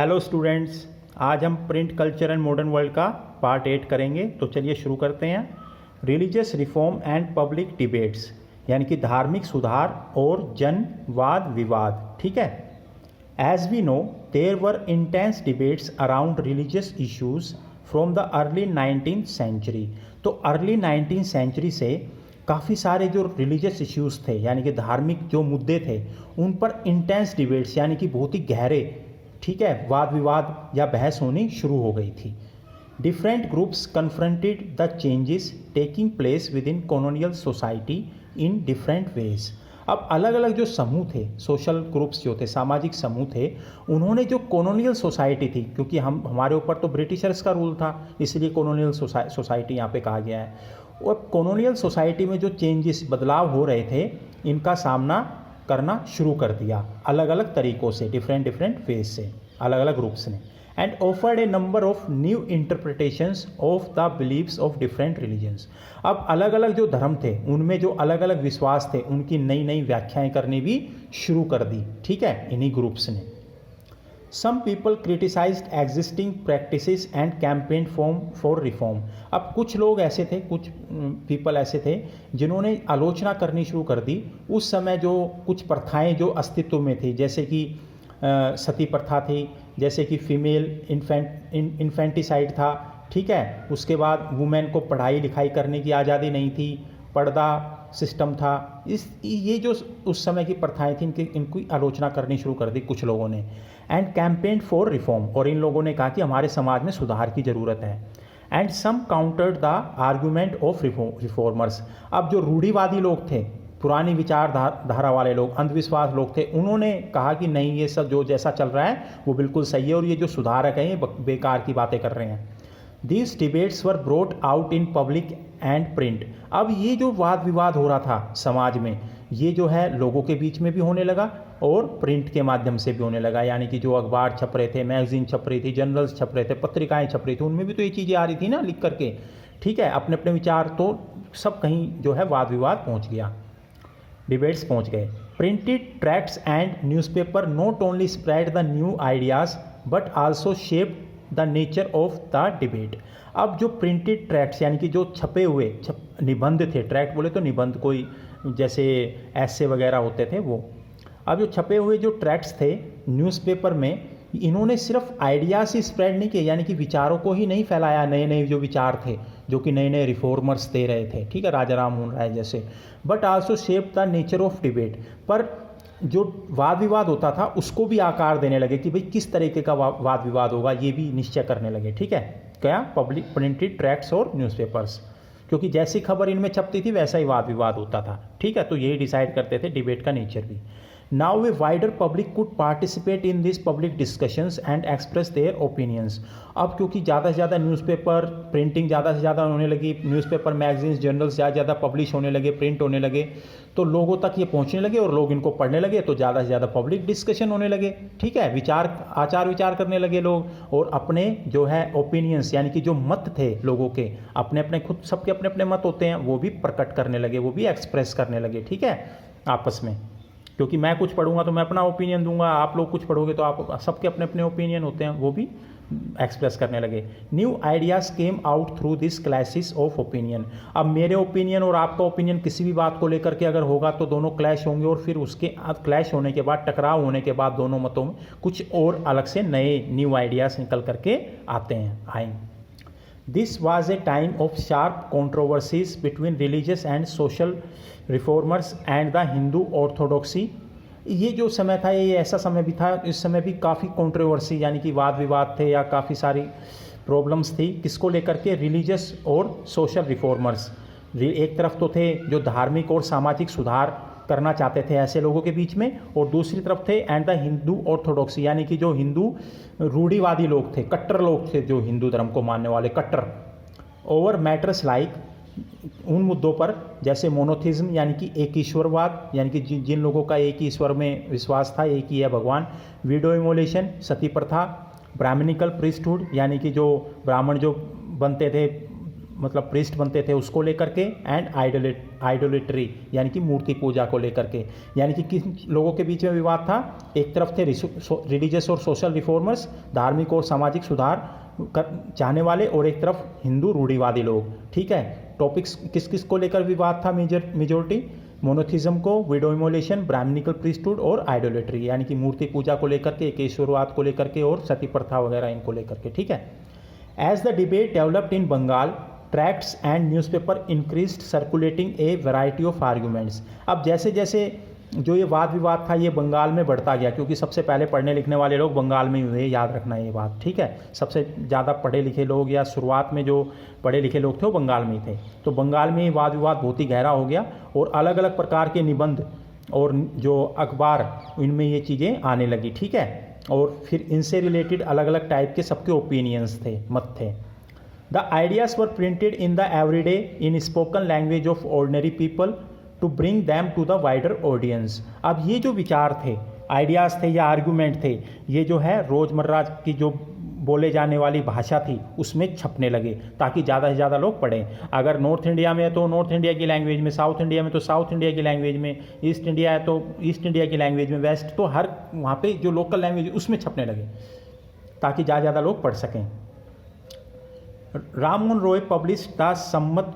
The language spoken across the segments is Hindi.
हेलो स्टूडेंट्स, आज हम print culture and modern world का पार्ट 8 करेंगे। तो चलिए शुरू करते हैं। Religious reform and public debates, यानी कि धार्मिक सुधार और जन वाद विवाद। ठीक है। As we know, there were intense debates around religious issues from the early 19th century. तो अर्ली 19th सेंचुरी से काफ़ी सारे जो रिलीजियस इश्यूज़ थे, यानी कि धार्मिक जो मुद्दे थे, उन पर इंटेंस डिबेट्स यानी कि बहुत ही गहरे, ठीक है, वाद विवाद या बहस होनी शुरू हो गई थी। Different groups confronted the changes taking place with in colonial society in different ways. अब अलग अलग जो समूह थे, सोशल ग्रुप्स जो थे, सामाजिक समूह थे, उन्होंने जो कॉलोनियल सोसाइटी थी, क्योंकि हमारे ऊपर तो ब्रिटिशर्स का रूल था, इसलिए कॉलोनियल सोसाइटी यहाँ पे कहा गया है। और कॉलोनियल सोसाइटी में जो चेंजेस, बदलाव हो रहे थे, इनका सामना करना शुरू कर दिया अलग अलग तरीक़ों से, डिफरेंट फेज से, अलग अलग ग्रुप्स ने। And offered a number of new interpretations of the beliefs of different religions. अब अलग अलग जो धर्म थे, उनमें जो अलग अलग विश्वास थे, उनकी नई नई व्याख्याएं करनी भी शुरू कर दी। ठीक है, इन्हीं ग्रुप्स ने। Some people criticised existing practices and campaign for reform. अब कुछ लोग ऐसे थे, कुछ पीपल ऐसे थे जिन्होंने आलोचना करनी शुरू कर दी उस समय जो कुछ प्रथाएं जो अस्तित्व में थी, जैसे कि सती प्रथा थी, जैसे कि फीमेल इन्फेंटिसाइड था। ठीक है, उसके बाद वुमेन को पढ़ाई लिखाई करने की आज़ादी नहीं थी, पर्दा सिस्टम था। ये जो उस समय की प्रथाएं थी, इनकी आलोचना करनी शुरू कर दी कुछ लोगों ने। एंड कैंपेन फॉर रिफॉर्म, और इन लोगों ने कहा कि हमारे समाज में सुधार की ज़रूरत है। And some countered the argument of reformers. अब जो रूढ़िवादी लोग थे, पुरानी विचारधारा वाले लोग, अंधविश्वास लोग थे, उन्होंने कहा कि नहीं, ये सब जो जैसा चल रहा है वो बिल्कुल सही है, और ये जो सुधारक हैं ये बेकार की बातें कर रहे हैं। These debates were brought out in public and print। अब ये जो वाद विवाद हो रहा था समाज में, ये जो है लोगों के बीच में भी होने लगा और प्रिंट के माध्यम से भी होने लगा। यानी कि जो अखबार छप रहे थे, मैगजीन छप रही थी, जर्नल्स छप रहे थे, पत्रिकाएं छप रही थी, उनमें भी तो ये चीज़ें आ रही थी ना लिख करके। ठीक है, अपने अपने विचार, तो सब कहीं जो है वाद विवाद पहुँच गया, डिबेट्स पहुँच गए। Printed tracts and newspaper not only spread the new ideas but also shaped the nature of the debate. अब जो प्रिंटेड ट्रैक्ट्स, यानी कि जो छपे हुए निबंध थे, ट्रैक्ट बोले तो निबंध, कोई जैसे ऐसे वगैरह होते थे वो। अब जो छपे हुए जो ट्रैक्ट्स थे न्यूज़पेपर में, इन्होंने सिर्फ आइडियाज़ ही स्प्रेड नहीं किए, यानी कि विचारों को ही नहीं फैलाया, नए नए जो विचार थे जो कि नए नए रिफॉर्मर्स दे रहे थे, ठीक है, राजा राम मोहन राय जैसे, but also shape the nature of debate. पर जो वाद विवाद होता था उसको भी आकार देने लगे कि भाई किस तरीके का वाद विवाद होगा, ये भी निश्चय करने लगे। ठीक है, क्या पब्लिक प्रिंटेड ट्रैक्ट्स और न्यूज़पेपर्स, क्योंकि जैसी खबर इनमें छपती थी वैसा ही वाद विवाद होता था। ठीक है, तो यही डिसाइड करते थे डिबेट का नेचर भी। Now a wider public could participate in this public discussions and express their opinions. अब क्योंकि ज़्यादा से ज़्यादा न्यूज़पेपर प्रिंटिंग ज़्यादा से ज़्यादा होने लगी, न्यूज़पेपर मैगजीन्स जर्नल्स ज़्यादा पब्लिश होने लगे, प्रिंट होने लगे, तो लोगों तक ये पहुंचने लगे और लोग इनको पढ़ने लगे, तो ज़्यादा से ज़्यादा पब्लिक डिस्कशन होने लगे। ठीक है, आचार विचार करने लगे लोग, और अपने जो है ओपिनियंस, यानी कि जो मत थे लोगों के, अपने अपने खुद सबके अपने अपने मत होते हैं, वो भी प्रकट करने लगे, वो भी एक्सप्रेस करने लगे। ठीक है, आपस में, क्योंकि मैं कुछ पढ़ूंगा तो मैं अपना ओपिनियन दूंगा, आप लोग कुछ पढ़ोगे तो आप सबके अपने अपने ओपिनियन होते हैं, वो भी एक्सप्रेस करने लगे। New ideas came out through this clashes of opinion. अब मेरे ओपिनियन और आपका ओपिनियन किसी भी बात को लेकर के अगर होगा तो दोनों क्लैश होंगे, और फिर उसके क्लैश होने के बाद, टकराव होने के बाद दोनों मतों में कुछ और अलग से नए न्यू आइडियाज़ निकल करके आएंगे। This was a time of sharp controversies between religious and social reformers and the Hindu orthodoxy. ये जो समय था, ये ऐसा समय भी था, इस समय भी काफ़ी कंट्रोवर्सी, यानी कि वाद विवाद थे या काफ़ी सारी प्रॉब्लम्स थी, किसको लेकर के, रिलीजियस और सोशल रिफॉर्मर्स। एक तरफ तो थे जो धार्मिक और सामाजिक सुधार करना चाहते थे ऐसे लोगों के बीच में, और दूसरी तरफ थे एंड द हिंदू ऑर्थोडॉक्सी, यानी कि जो हिंदू रूढ़िवादी लोग थे, कट्टर लोग थे, जो हिंदू धर्म को मानने वाले कट्टर। ओवर मैटर्स लाइक, उन मुद्दों पर जैसे मोनोथिज्म, यानी कि एक ईश्वरवाद, यानी कि जिन लोगों का एक ही ईश्वर में विश्वास था, एक ही है भगवान, विडो इमोलेशन, सती प्रथा, ब्राह्मणिकल प्रीस्टहुड, यानी कि जो ब्राह्मण जो बनते थे मतलब प्रीस्ट बनते थे उसको लेकर के, एंड आइडोलेट्री यानी कि मूर्ति पूजा को लेकर के। यानी कि किन लोगों के बीच में विवाद था, एक तरफ थे रिलीजियस और सोशल रिफॉर्मर्स, धार्मिक और सामाजिक सुधार चाहने वाले, और एक तरफ हिंदू रूढ़िवादी लोग। ठीक है, टॉपिक्स किस किस को लेकर विवाद था मेजोरिटी, मोनोथिज्म को, विडो इमोलेशन, ब्राह्मणिकल प्रीस्टहुड और आइडोलेट्री यानी कि मूर्ति पूजा को लेकर के, केशवरवाद को लेकर के और सती प्रथा वगैरह इनको लेकर के। ठीक है, as the debate developed in Bengal, tracts and newspaper increased circulating a variety of arguments. अब जैसे जैसे जो ये वाद विवाद था ये बंगाल में बढ़ता गया, क्योंकि सबसे पहले पढ़ने लिखने वाले लोग बंगाल में ही हुए, याद रखना ये बात। ठीक है, सबसे ज़्यादा पढ़े लिखे लोग या शुरुआत में जो पढ़े लिखे लोग थे वो बंगाल में ही थे। तो बंगाल में ये वाद विवाद बहुत ही गहरा हो गया और अलग अलग प्रकार के निबंध और जो अखबार इनमें ये चीज़ें आने लगी। ठीक है, और फिर इनसे रिलेटेड अलग अलग टाइप के सबके ओपिनियंस थे, मत थे। The ideas were printed in the everyday in spoken language of ordinary people to bring them to the wider audience. अब ये जो विचार थे, आइडियाज़ थे या आर्गूमेंट थे, ये जो है रोज़मर्रा की जो बोले जाने वाली भाषा थी उसमें छपने लगे ताकि ज़्यादा से ज़्यादा लोग पढ़ें। अगर नॉर्थ इंडिया में है तो नॉर्थ इंडिया की लैंग्वेज में, साउथ इंडिया में तो साउथ इंडिया की लैंग्वेज में, ईस्ट इंडिया है तो ईस्ट इंडिया की लैंग्वेज में, वेस्ट तो हर वहाँ पे जो लोकल लैंग्वेज उसमें छपने लगे ताकि ज़्यादा लोग पढ़ सकें। Rammohan Roy published the Sambad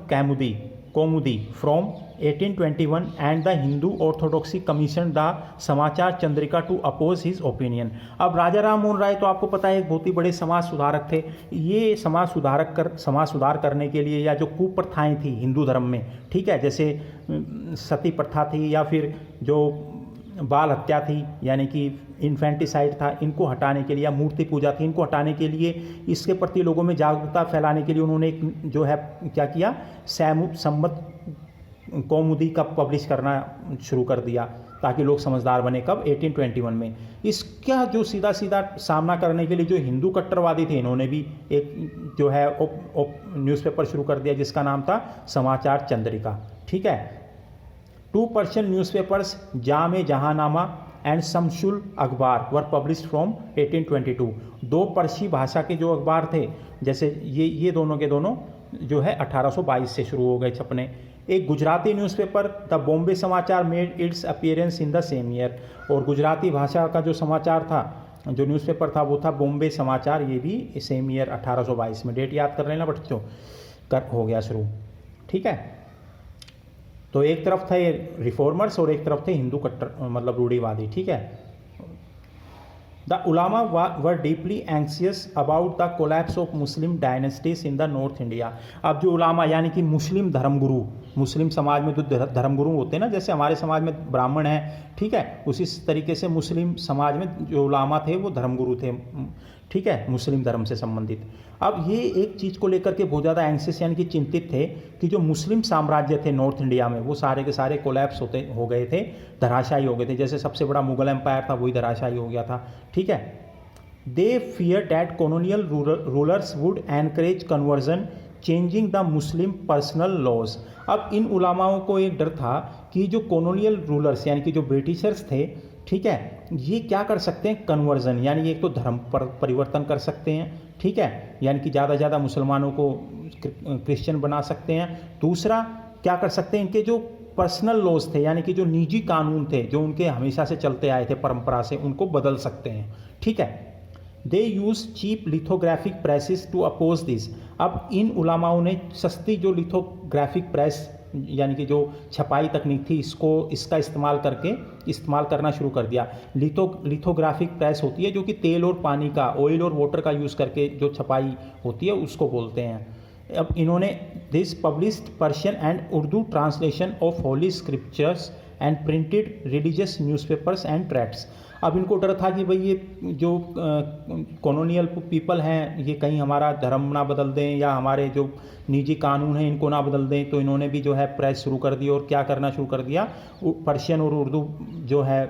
Kaumudi from 1821 and the Hindu orthodoxy commission the Samachar Chandrika to oppose his opinion. अब राजा राम मोहन राय तो आपको पता है एक बहुत ही बड़े समाज सुधारक थे। ये समाज सुधार करने के लिए या जो कुप्रथाएं थी हिंदू धर्म में, ठीक है, जैसे सती प्रथा थी या फिर जो बाल हत्या थी यानी कि इन्फेंटिसाइड था, इनको हटाने के लिए, या मूर्ति पूजा थी, इनको हटाने के लिए, इसके प्रति लोगों में जागरूकता फैलाने के लिए उन्होंने एक जो है क्या किया, सम्मत कौमुदी का पब्लिश करना शुरू कर दिया ताकि लोग समझदार बने। कब? 1821 में। इसका जो सीधा सामना करने के लिए जो हिंदू कट्टरवादी थे इन्होंने भी एक जो है न्यूज़पेपर शुरू कर दिया जिसका नाम था समाचार चंद्रिका। ठीक है, 2 पर्शियन न्यूज़पेपर्स जामे जहानामा एंड शमसुल अखबार वर पब्लिश्ड फ्रॉम 1822। 2 पर्शी भाषा के जो अखबार थे, जैसे ये दोनों के दोनों जो है 1822 से शुरू हो गए छपने। एक गुजराती न्यूज़पेपर द बॉम्बे समाचार made it's appearance in the same year, और गुजराती भाषा का जो समाचार था, जो न्यूज़पेपर था वो था बॉम्बे समाचार, ये भी सेम ईयर 1822 में। डेट याद कर लेना बच्चों, हो गया शुरू। ठीक है, तो एक तरफ थे रिफॉर्मर्स और एक तरफ थे हिंदू कट्टर मतलब रूढ़िवादी। ठीक है, the ulama were deeply anxious about the collapse of Muslim dynasties in the north India. अब जो उलामा यानी कि मुस्लिम धर्मगुरु, मुस्लिम समाज में जो धर्मगुरु होते हैं ना, जैसे हमारे समाज में ब्राह्मण हैं, ठीक है, उसी तरीके से मुस्लिम समाज में जो उलामा थे वो धर्मगुरु थे, ठीक है, मुस्लिम धर्म से संबंधित। अब ये एक चीज़ को लेकर के बहुत ज़्यादा एंक्सियस यानी कि चिंतित थे कि जो मुस्लिम साम्राज्य थे नॉर्थ इंडिया में वो सारे के सारे कोलैप्स हो गए थे, धराशायी हो गए थे। जैसे सबसे बड़ा मुगल एम्पायर था वही धराशायी हो गया था। ठीक है, they fear that colonial rulers would encourage conversion changing the Muslim personal laws. अब इन उलामाओं को एक डर था कि जो कॉलोनियल रूलर्स यानी कि जो ब्रिटिशर्स थे, ठीक है, ये क्या कर सकते हैं, कन्वर्जन यानी एक तो धर्म पर परिवर्तन कर सकते हैं, ठीक है, यानी कि ज़्यादा से ज़्यादा मुसलमानों को क्रिश्चियन बना सकते हैं। दूसरा क्या कर सकते हैं, इनके जो पर्सनल लॉज थे यानी कि जो निजी कानून थे जो उनके हमेशा से चलते आए थे परंपरा से, उनको बदल सकते हैं। ठीक है, they use cheap lithographic presses to oppose this. अब इन उलामाओं ने सस्ती जो लिथोग्राफिक प्रेस यानी कि जो छपाई तकनीक थी इसका इस्तेमाल करना शुरू कर दिया। लिथोग्राफिक प्रेस होती है जो कि तेल और पानी का, ऑयल और वाटर का यूज़ करके जो छपाई होती है उसको बोलते हैं। अब इन्होंने this published Persian and Urdu translation of Holi scriptures and printed religious newspapers and tracts. अब इनको डर था कि भाई ये जो कॉलोनियल पीपल हैं ये कहीं हमारा धर्म ना बदल दें या हमारे जो निजी कानून हैं इनको ना बदल दें, तो इन्होंने भी जो है प्रेस शुरू कर दी और क्या करना शुरू कर दिया, पर्शियन और उर्दू जो है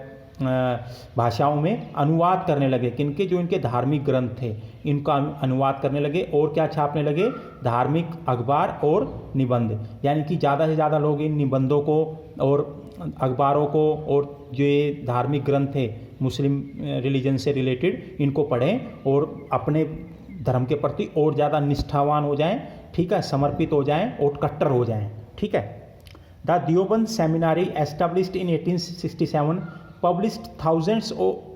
भाषाओं में अनुवाद करने लगे। किनके? जो इनके धार्मिक ग्रंथ थे इनका अनुवाद करने लगे और क्या छापने लगे, धार्मिक अखबार और निबंध। यानी कि ज़्यादा से ज़्यादा लोग इन निबंधों को और अखबारों को और जो ये धार्मिक ग्रंथ थे मुस्लिम रिलीजन से रिलेटेड इनको पढ़ें और अपने धर्म के प्रति और ज़्यादा निष्ठावान हो जाएं, ठीक है, समर्पित हो जाएं और कट्टर हो जाएं, ठीक है। The Deoband seminary established in 1867 published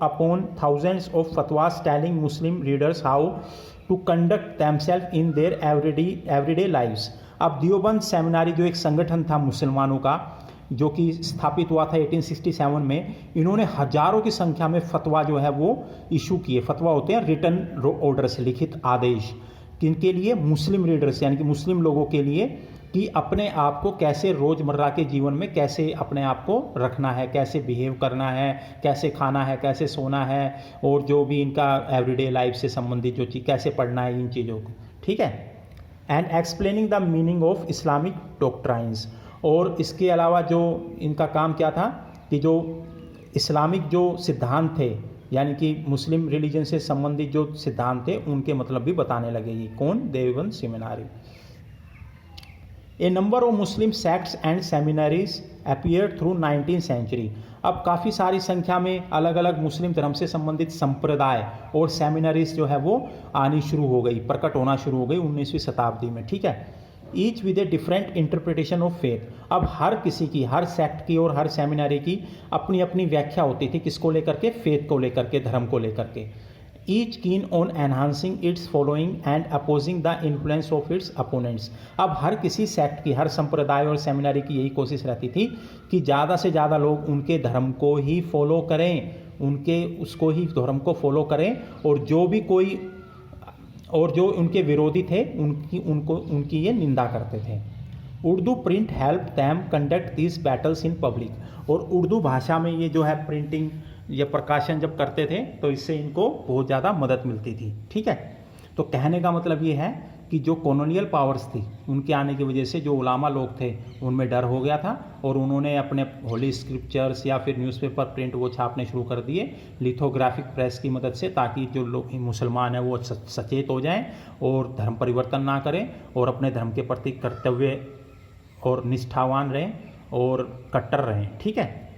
upon thousands of fatwas telling Muslim readers how to conduct themselves in their everyday lives। अब दियोबंद सेमिनारी जो एक संगठन था मुसलमानों का, जो कि स्थापित हुआ था 1867 में, इन्होंने हजारों की संख्या में फतवा जो है वो इशू किए। फतवा होते हैं रिटन ऑर्डर्स, लिखित आदेश, किनके लिए? मुस्लिम रीडर्स यानी कि मुस्लिम लोगों के लिए, कि अपने आप को कैसे रोज़मर्रा के जीवन में कैसे अपने आप को रखना है, कैसे बिहेव करना है, कैसे खाना है, कैसे सोना है, और जो भी इनका एवरीडे लाइफ से संबंधित जो चीज़, कैसे पढ़ना है, इन चीज़ों को, ठीक है। And explaining the meaning of Islamic doctrines. और इसके अलावा जो इनका काम क्या था कि जो इस्लामिक जो सिद्धांत थे, यानी कि मुस्लिम रिलीजन से संबंधित जो सिद्धांत थे, उनके मतलब भी बताने लगे। ये कौन? Deoband seminary. A number of Muslim sects and seminaries appeared through 19th century. अब काफ़ी सारी संख्या में अलग अलग मुस्लिम धर्म से संबंधित संप्रदाय और सेमिनारीज जो है वो आनी शुरू हो गई, प्रकट होना शुरू हो गई 19वीं शताब्दी में, ठीक है। Each with a different interpretation of faith. अब हर किसी की, हर सेक्ट की और हर सेमिनारी की अपनी अपनी व्याख्या होती थी, किसको लेकर के? फेथ को लेकर के, धर्म को लेकर के। Each keen on enhancing it's following and opposing the influence of its opponents. अब हर किसी सेक्ट की, हर संप्रदाय और सेमिनारी की यही कोशिश रहती थी कि ज़्यादा से ज़्यादा लोग उनके धर्म को ही फॉलो करें, उसको ही धर्म को फॉलो करें, और जो उनके विरोधी थे उनकी ये निंदा करते थे। Urdu print help them conduct this battles in public. और उर्दू भाषा में ये जो है प्रिंटिंग या प्रकाशन जब करते थे तो इससे इनको बहुत ज़्यादा मदद मिलती थी, ठीक है। तो कहने का मतलब ये है कि जो कॉलोनियल पावर्स थी, उनके आने की वजह से जो उलामा लोग थे उनमें डर हो गया था, और उन्होंने अपने होली स्क्रिप्चर्स या फिर न्यूज़पेपर प्रिंट वो छापने शुरू कर दिए लिथोग्राफिक प्रेस की मदद से, ताकि जो लोग मुसलमान हैं वो सचेत हो जाएं और धर्म परिवर्तन ना करें और अपने धर्म के प्रति कर्तव्य और निष्ठावान रहें और कट्टर रहें, ठीक है।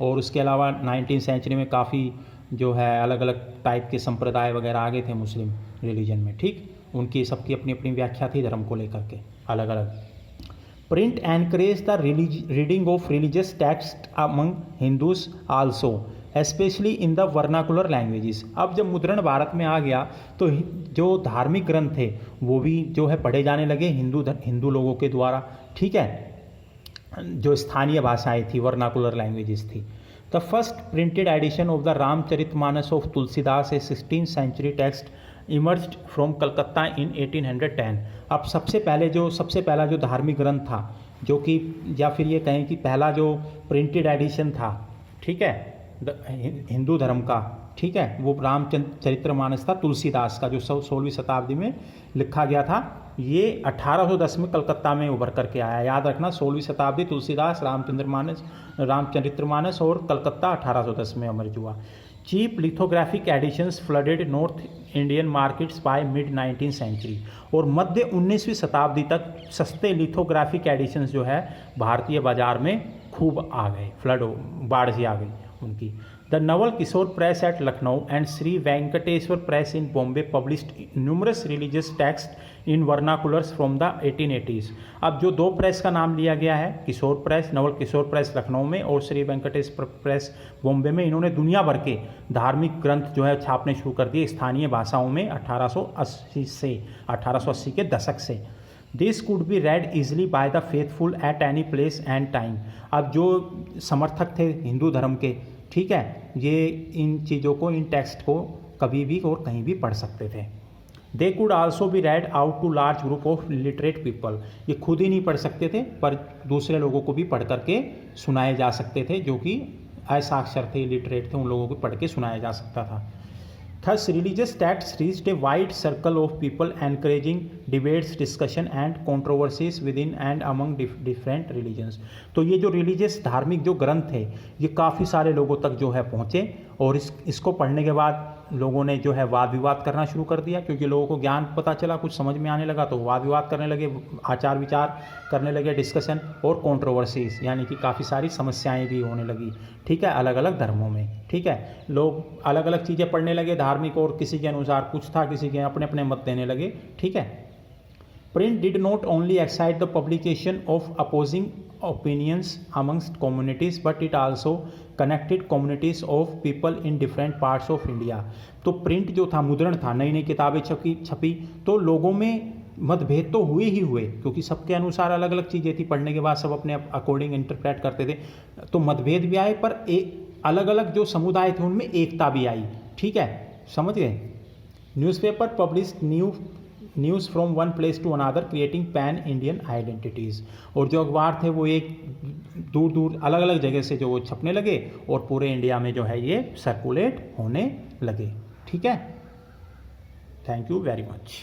और उसके अलावा 19th सेंचुरी में काफ़ी जो है अलग अलग टाइप के संप्रदाय वगैरह आ गए थे मुस्लिम रिलीजन में, ठीक। उनकी सबकी अपनी अपनी व्याख्या थी धर्म को लेकर के, अलग अलग। Print encourage the reading of religious text among Hindus also, especially in the vernacular languages. अब जब मुद्रण भारत में आ गया तो जो धार्मिक ग्रंथ थे वो भी जो है पढ़े जाने लगे हिंदू लोगों के द्वारा, ठीक है। जो स्थानीय भाषाएं थी, वर्नाकुलर लैंग्वेजेस थी। The first printed edition of the Ramcharitmanas of Tulsidas, a 16th century text, emerged from Calcutta in 1810। अब सबसे पहला जो धार्मिक ग्रंथ था, जो कि या फिर ये कहें कि पहला जो प्रिंटेड एडिशन था, ठीक है, हिंदू धर्म का, ठीक है, वो रामचरितमानस था तुलसीदास का, जो 16वीं शताब्दी में लिखा गया था। ये 1810 में कलकत्ता में उभर करके आया। याद रखना, 16वीं शताब्दी तुलसीदास, रामचरितमानस और कलकत्ता 1810 में इमर्ज हुआ। Cheap lithographic editions flooded north Indian markets by mid 19th century. और मध्य 19वीं शताब्दी तक सस्ते लिथोग्राफिक एडिशंस जो है भारतीय बाजार में खूब आ गए, बाढ़ से आ गई उनकी। The Naval Kishore press at Lucknow and Shri Venkateshwar press in Bombay published numerous religious text in vernaculars from the 1880s। अब जो दो प्रेस का नाम लिया गया है, किशोर प्रेस, नवल किशोर प्रेस लखनऊ में और श्री वेंकटेश्वर प्रेस बॉम्बे में, इन्होंने दुनिया भर के धार्मिक ग्रंथ जो है छापने शुरू कर दिए स्थानीय भाषाओं में 1880 के दशक से। This could be red easily by the faithful at any place and time. अब जो समर्थक थे हिंदू धर्म के, ठीक है, ये इन चीज़ों को, इन टेक्स्ट को कभी भी और कहीं भी पढ़ सकते थे। They could also be read out to large group of literate people. ये खुद ही नहीं पढ़ सकते थे, पर दूसरे लोगों को भी पढ़ करके सुनाए जा सकते थे, जो कि असाक्षर थे, लिटरेट थे, उन लोगों को पढ़ के सुनाया जा सकता था। Thus, religious texts reached a wide circle of people, encouraging debates, discussion and controversies within and among different religions। तो ये जो रिलीजियस धार्मिक जो ग्रंथ है, ये काफ़ी सारे लोगों तक जो है पहुँचे, और इसको पढ़ने के बाद लोगों ने जो है वाद विवाद करना शुरू कर दिया, क्योंकि लोगों को ज्ञान पता चला, कुछ समझ में आने लगा, तो वाद विवाद करने लगे, आचार विचार करने लगे, डिस्कशन और कंट्रोवर्सीज, यानी कि काफ़ी सारी समस्याएं भी होने लगी, ठीक है, अलग अलग धर्मों में, ठीक है। लोग अलग अलग चीज़ें पढ़ने लगे धार्मिक, और किसी के अनुसार कुछ था, किसी के अपने अपने मत देने लगे, ठीक है। Print did not only excite the publication of opposing opinions amongst communities, but it also connected communities of people in different parts of India. तो प्रिंट जो था, मुद्रण था, नई नई किताबें छपी तो लोगों में मतभेद तो हुए ही हुए, क्योंकि सबके अनुसार अलग अलग चीज़ें थी, पढ़ने के बाद सब अपने अकॉर्डिंग इंटरप्रेट करते थे, तो मतभेद भी आए, पर अलग अलग जो समुदाय थे उनमें एकता भी आई। ठीक है, समझ गए। Newspaper published news from one place to another creating pan Indian identities. और जो अखबार थे वो एक दूर दूर अलग अलग जगह से जो वो छपने लगे और पूरे इंडिया में जो है ये सर्कुलेट होने लगे। ठीक है, थैंक यू वेरी मच।